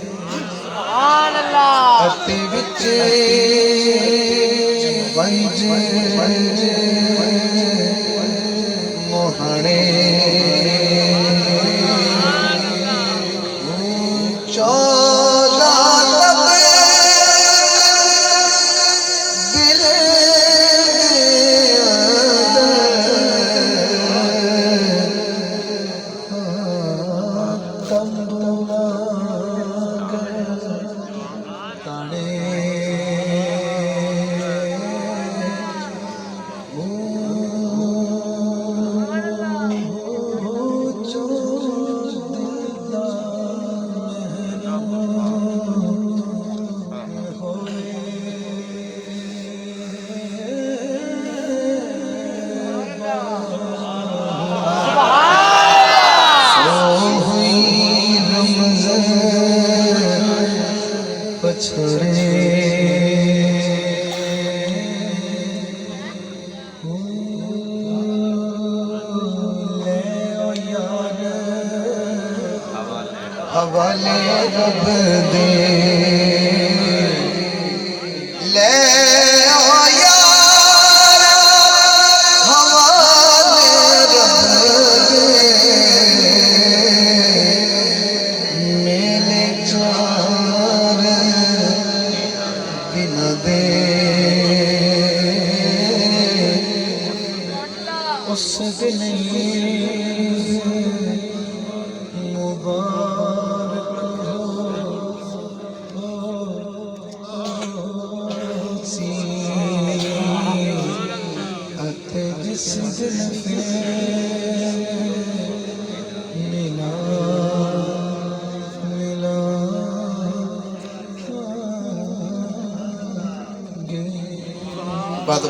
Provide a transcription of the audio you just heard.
सुभान अल्लाह अति विचे वंज मोहणे चौला तब दिल तंबुआ ताने पछड़े हवाले रब दे ले ओ यार हवाले रब दे मेले चार दिन दे उस दिन मुबारक हो सी हथ जिस दिन मिला मिला बात